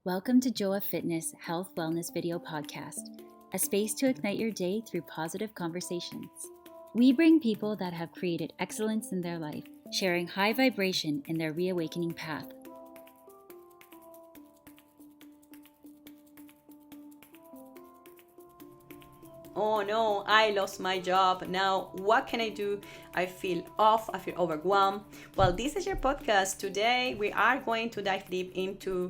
Welcome to Joa Fitness Health Wellness Video Podcast, a space to ignite your day through positive conversations. We bring people that have created excellence in their life, sharing high vibration in their reawakening path. Oh no, I lost my job. Now, what can I do? I feel off, I feel overwhelmed. Well, this is your podcast. Today, we are going to dive deep into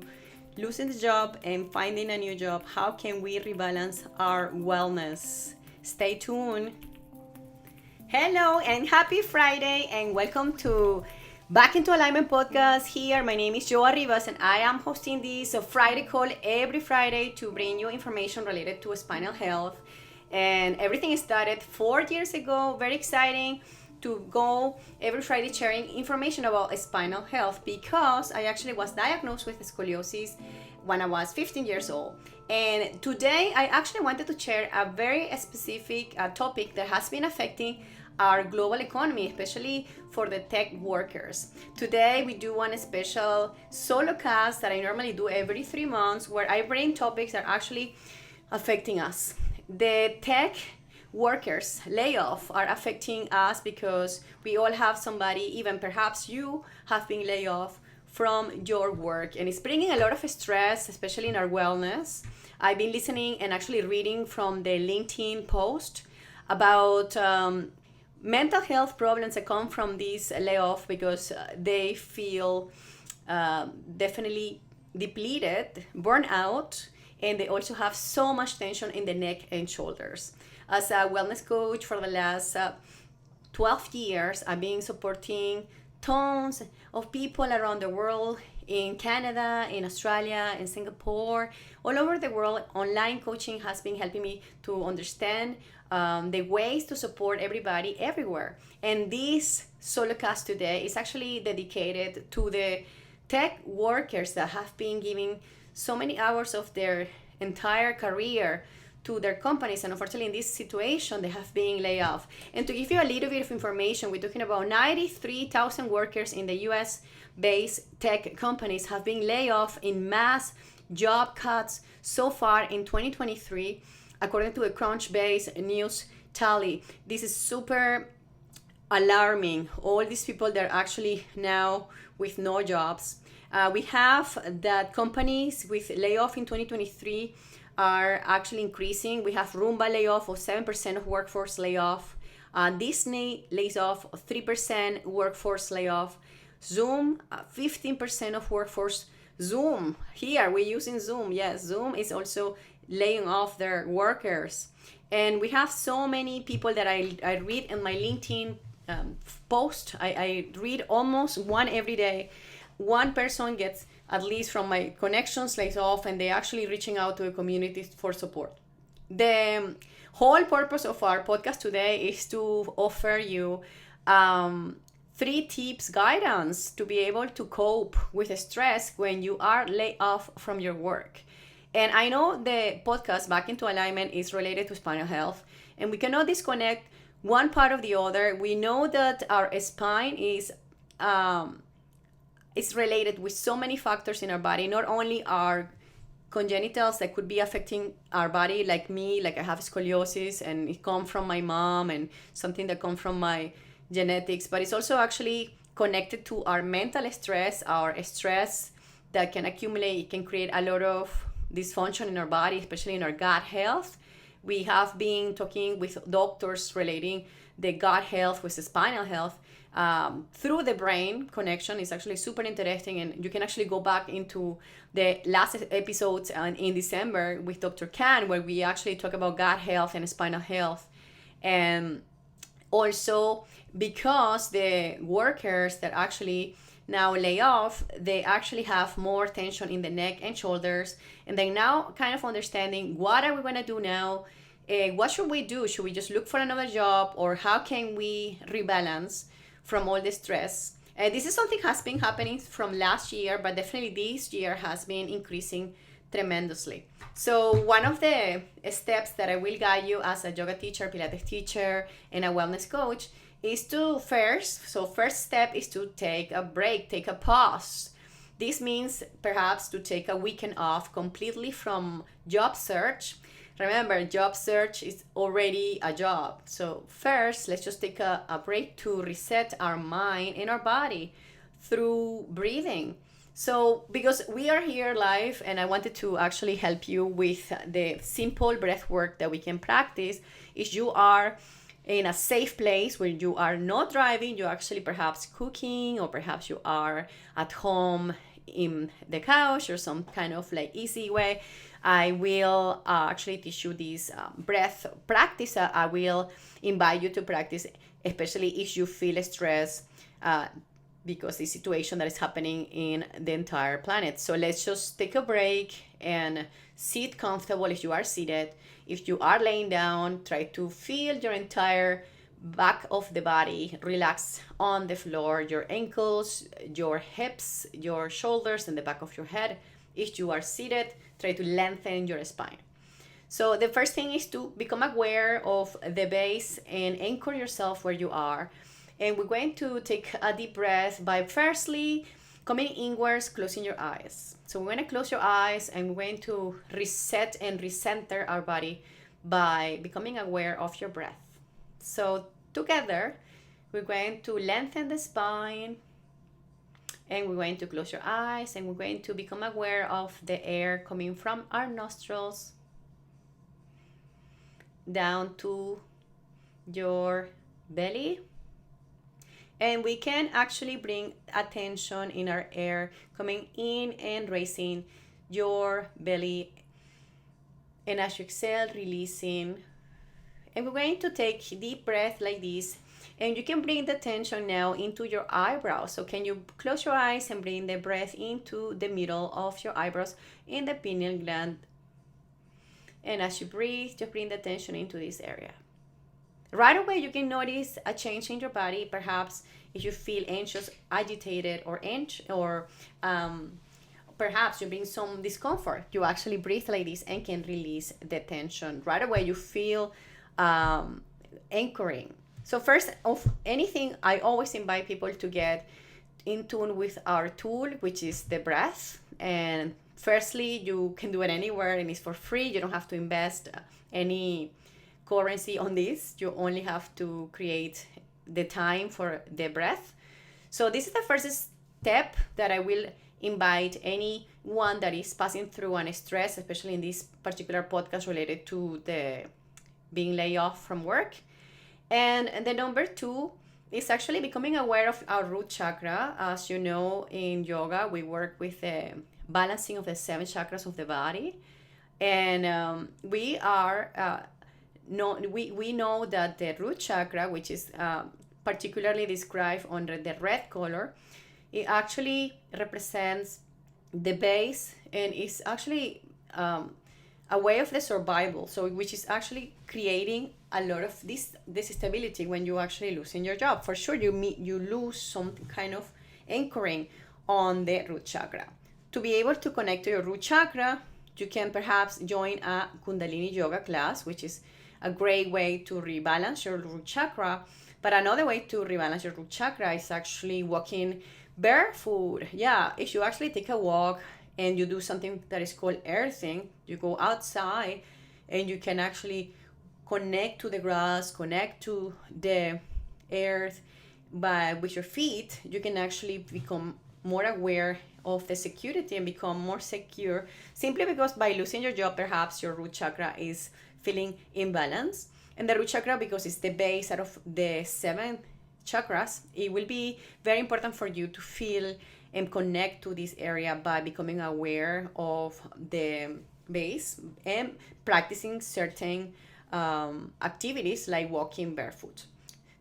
losing the job and finding a new job. How can we rebalance our wellness? Stay tuned. Hello and happy Friday, and welcome to Back into Alignment podcast. Here, my name is Joa Rivas, and I am hosting this Friday call every Friday to bring you information related to spinal health. And everything started 4 years ago. Very exciting to go every Friday sharing information about spinal health, because I actually was diagnosed with scoliosis when I was 15 years old. And today I actually wanted to share a very specific topic that has been affecting our global economy, especially for the tech workers. Today we do one special solo cast that I normally do every 3 months, where I bring topics that are actually affecting us. The tech workers layoff are affecting us because we all have somebody, even perhaps you have been laid off from your work, and it's bringing a lot of stress, especially in our wellness. I've been listening and actually reading from the LinkedIn post about mental health problems that come from this layoff, because they feel definitely depleted, burnt out, and they also have so much tension in the neck and shoulders. As a wellness coach for the last 12 years, I've been supporting tons of people around the world, in Canada, in Australia, in Singapore, all over the world. Online coaching has been helping me to understand the ways to support everybody everywhere. And this solocast today is actually dedicated to the tech workers that have been giving so many hours of their entire career to their companies, and unfortunately in this situation they have been laid off. And to give you a little bit of information, we're talking about 93,000 workers in the US based tech companies have been laid off in mass job cuts so far in 2023, according to a Crunchbase news tally. This is super alarming. All these people, they're actually now with no jobs. We have that companies with layoff in 2023 are actually increasing. We have Roomba layoff of 7% of workforce layoff. Disney lays off 3% workforce layoff. Zoom, 15% of workforce. Zoom, here we're using Zoom. Yes, Zoom is also laying off their workers. And we have so many people that I read in my LinkedIn post. I read almost one every day. One person gets, at least from my connections, lays off, and they actually reaching out to a community for support. The whole purpose of our podcast today is to offer you 3 tips, guidance to be able to cope with stress when you are laid off from your work. And I know the podcast Back into Alignment is related to spinal health, and we cannot disconnect one part of the other. We know that our spine is it's related with so many factors in our body, not only our congenitals that could be affecting our body, like me, like I have scoliosis and it comes from my mom, and something that comes from my genetics, but it's also actually connected to our mental stress, our stress that can accumulate. It can create a lot of dysfunction in our body, especially in our gut health. We have been talking with doctors relating the gut health with the spinal health. Through the brain connection is actually super interesting, and you can actually go back into the last episodes in December with Dr. Khan, where we actually talk about gut health and spinal health. And also, because the workers that actually now lay off, they actually have more tension in the neck and shoulders, and they're now kind of understanding, what are we going to do now? What should we do? Should we just look for another job, or how can we rebalance from all the stress? This is something has been happening from last year, but definitely this year has been increasing tremendously. So one of the steps that I will guide you as a yoga teacher, Pilates teacher, and a wellness coach is to first step is to take a break, take a pause. This means perhaps to take a weekend off completely from job search. Remember, job search is already a job. So first, let's just take a break to reset our mind and our body through breathing. So because we are here live and I wanted to actually help you with the simple breath work that we can practice, is you are in a safe place where you are not driving, you're actually perhaps cooking, or perhaps you are at home in the couch or some kind of like easy way. I will actually teach you this breath practice. I will invite you to practice, especially if you feel stressed because the situation that is happening in the entire planet. So let's just take a break and sit comfortable if you are seated. If you are laying down, try to feel your entire back of the body relax on the floor, your ankles, your hips, your shoulders, and the back of your head. If you are seated, try to lengthen your spine. So the first thing is to become aware of the base and anchor yourself where you are. And we're going to take a deep breath by firstly coming inwards, closing your eyes. So we're going to close your eyes and we're going to reset and recenter our body by becoming aware of your breath. So together, we're going to lengthen the spine and we're going to close your eyes and we're going to become aware of the air coming from our nostrils down to your belly. And we can actually bring attention in our air coming in and raising your belly. And as you exhale, releasing. And we're going to take deep breath like this. And you can bring the tension now into your eyebrows. So can you close your eyes and bring the breath into the middle of your eyebrows in the pineal gland. And as you breathe, just bring the tension into this area. Right away, you can notice a change in your body. Perhaps if you feel anxious, agitated, or perhaps you bring some discomfort. You actually breathe like this and can release the tension. Right away, you feel anchoring. So first of anything, I always invite people to get in tune with our tool, which is the breath. And firstly, you can do it anywhere and it's for free. You don't have to invest any currency on this. You only have to create the time for the breath. So this is the first step that I will invite anyone that is passing through an stress, especially in this particular podcast related to the being laid off from work. And the number 2 is actually becoming aware of our root chakra. As you know, in yoga, we work with the balancing of the 7 chakras of the body. And we know that the root chakra, which is particularly described under the red color, it actually represents the base and is actually a way of the survival. So which is actually creating a lot of this stability when you actually losing your job. For sure, you lose some kind of anchoring on the root chakra. To be able to connect to your root chakra, you can perhaps join a Kundalini yoga class, which is a great way to rebalance your root chakra. But another way to rebalance your root chakra is actually walking barefoot. Yeah, if you actually take a walk and you do something that is called earthing, you go outside and you can actually connect to the grass, connect to the earth with your feet. You can actually become more aware of the security and become more secure, simply because by losing your job, perhaps your root chakra is feeling imbalanced. And the root chakra, because it's the base out of the 7 chakras, it will be very important for you to feel and connect to this area by becoming aware of the base and practicing certain activities like walking barefoot.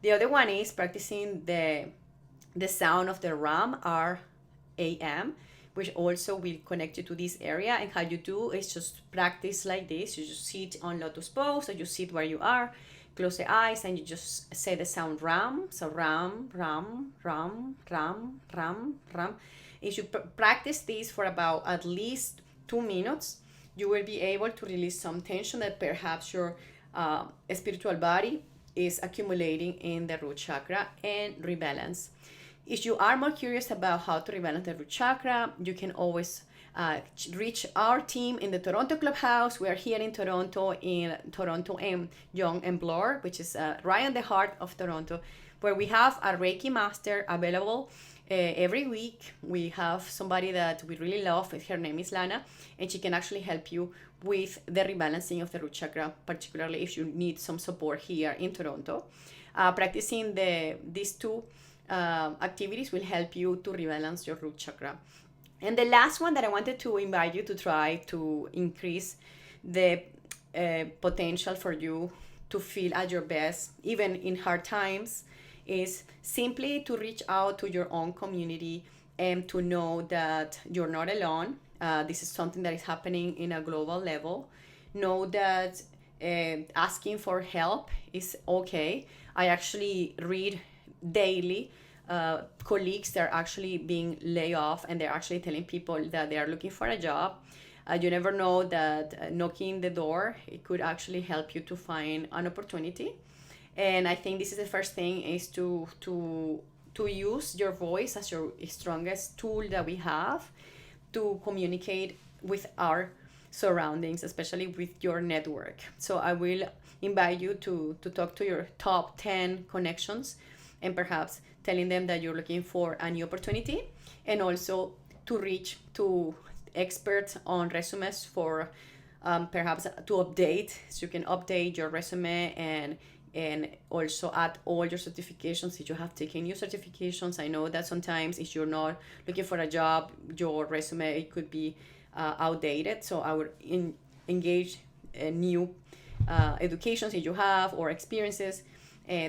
The other one is practicing the sound of the RAM, RAM, which also will connect you to this area. And how you do is just practice like this. You just sit on lotus pose, so you sit where you are, close the eyes, and you just say the sound RAM. So RAM, RAM, RAM, RAM, RAM, RAM. If you practice this for about at least 2 minutes, you will be able to release some tension that perhaps your spiritual body is accumulating in the root chakra and rebalance. If you are more curious about how to rebalance the root chakra, you can always reach our team in the Toronto Clubhouse. We are here in Toronto and Yonge and Bloor, which is right in the heart of Toronto, where we have a Reiki master available every week. We have somebody that we really love. Her name is Lana, and she can actually help you with the rebalancing of the root chakra, particularly if you need some support here in Toronto. Practicing these two activities will help you to rebalance your root chakra. And the last one that I wanted to invite you to try to increase the potential for you to feel at your best, even in hard times, is simply to reach out to your own community and to know that you're not alone. This is something that is happening in a global level. Know that asking for help is okay. I actually read daily colleagues that are actually being laid off, and they're actually telling people that they are looking for a job. You never know that knocking the door, it could actually help you to find an opportunity. And I think this is the first thing, is to use your voice as your strongest tool that we have to communicate with our surroundings, especially with your network. So I will invite you to talk to your top 10 connections, and perhaps telling them that you're looking for a new opportunity, and also to reach to experts on resumes for perhaps to update, so you can update your resume and also add all your certifications if you have taken new certifications. I know that sometimes if you're not looking for a job, your resume, it could be outdated. So I would engage new educations if you have, or experiences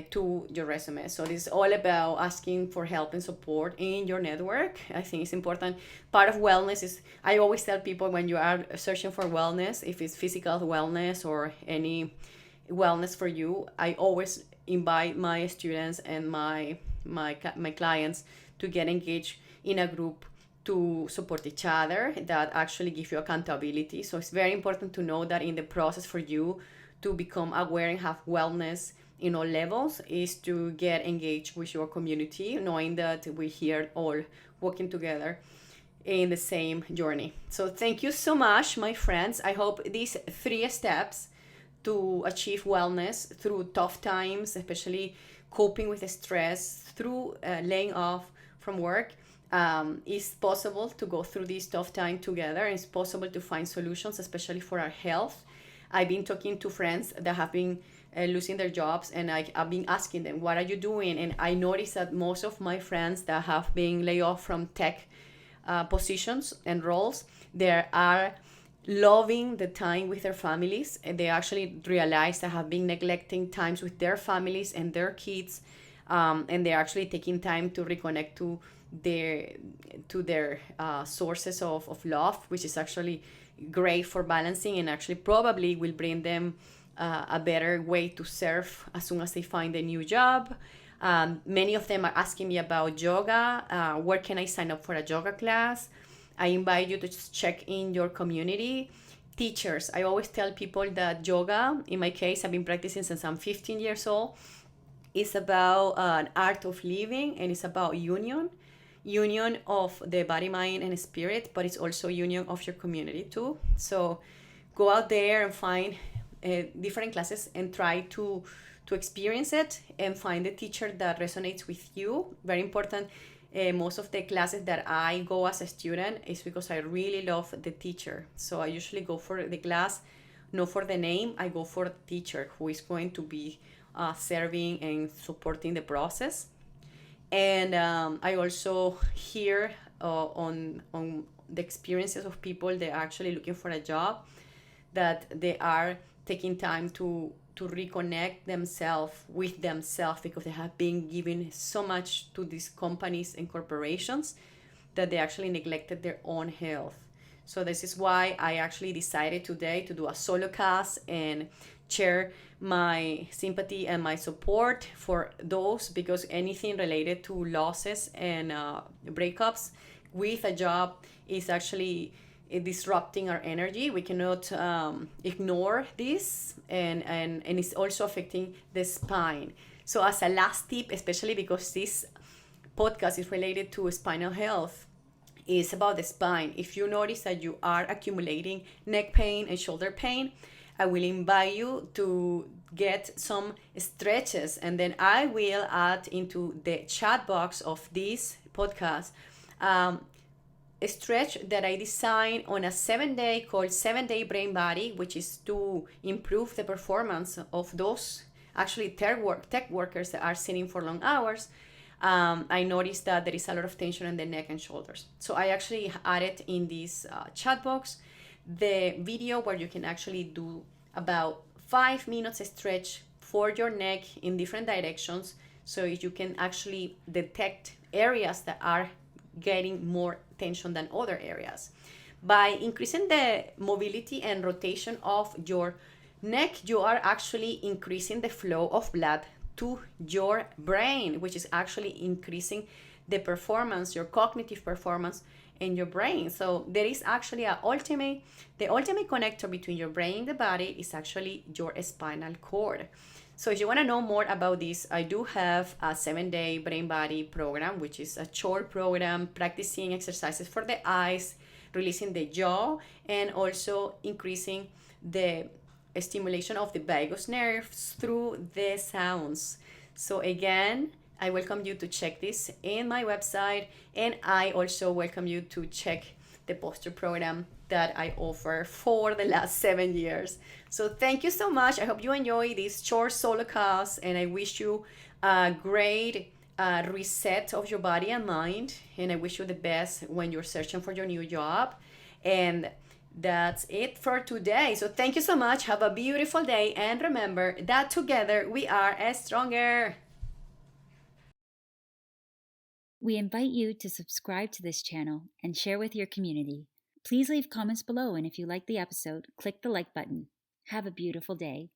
to your resume. So this is all about asking for help and support in your network. I think it's important. Part of wellness is, I always tell people, when you are searching for wellness, if it's physical wellness or any wellness for you, I always invite my students and my clients to get engaged in a group to support each other that actually give you accountability. So it's very important to know that in the process for you to become aware and have wellness in all levels, is to get engaged with your community, knowing that we're here all working together in the same journey. So thank you so much, my friends. I hope these 3 steps to achieve wellness through tough times, especially coping with the stress through laying off from work, is possible to go through this tough time together. It's possible to find solutions, especially for our health. I've been talking to friends that have been losing their jobs, and I've been asking them, what are you doing? And I noticed that most of my friends that have been laid off from tech positions and roles, they are loving the time with their families, and they actually realize they have been neglecting times with their families and their kids, and they're actually taking time to reconnect to their sources of love, which is actually great for balancing, and actually probably will bring them a better way to serve as soon as they find a new job. Many of them are asking me about yoga. Where can I sign up for a yoga class? I invite you to just check in your community. Teachers, I always tell people that yoga, in my case, I've been practicing since I'm 15 years old. It's about an art of living, and it's about union of the body, mind, and spirit, but it's also union of your community too. So go out there and find different classes and try to experience it, and find the teacher that resonates with you. Very important. Most of the classes that I go as a student is because I really love the teacher. So I usually go for the class, not for the name. I go for the teacher who is going to be serving and supporting the process. And I also hear on the experiences of people that are actually looking for a job, that they are taking time to reconnect themselves with themselves, because they have been giving so much to these companies and corporations that they actually neglected their own health. So this is why I actually decided today to do a solo cast and share my sympathy and my support for those, because anything related to losses and breakups with a job is actually disrupting our energy. We cannot ignore this, and it's also affecting the spine. So as a last tip, especially because this podcast is related to spinal health. Is about the spine. If you notice that you are accumulating neck pain and shoulder pain, I will invite you to get some stretches, and then I will add into the chat box of this podcast a stretch that I designed on a 7 day called 7 Day Brain Body, which is to improve the performance of those actually tech workers that are sitting for long hours. I noticed that there is a lot of tension in the neck and shoulders. So I actually added in this chat box the video where you can actually do about 5 minutes stretch for your neck in different directions, so you can actually detect areas that are getting more tension than other areas. By increasing the mobility and rotation of your neck, you are actually increasing the flow of blood to your brain, which is actually increasing the performance, your cognitive performance in your brain. So there is actually the ultimate connector between your brain and the body is actually your spinal cord. So if you want to know more about this, I do have a 7 Day Brain Body program, which is a short program practicing exercises for the eyes, releasing the jaw, and also increasing the stimulation of the vagus nerves through the sounds. So again, I welcome you to check this in my website, and I also welcome you to check the posture program that I offer for the last 7 years. So thank you so much. I hope you enjoy this short solo cast, and I wish you a great reset of your body and mind. And I wish you the best when you're searching for your new job. And that's it for today. So thank you so much. Have a beautiful day. And remember that together we are stronger. We invite you to subscribe to this channel and share with your community. Please leave comments below, and if you like the episode, click the like button. Have a beautiful day.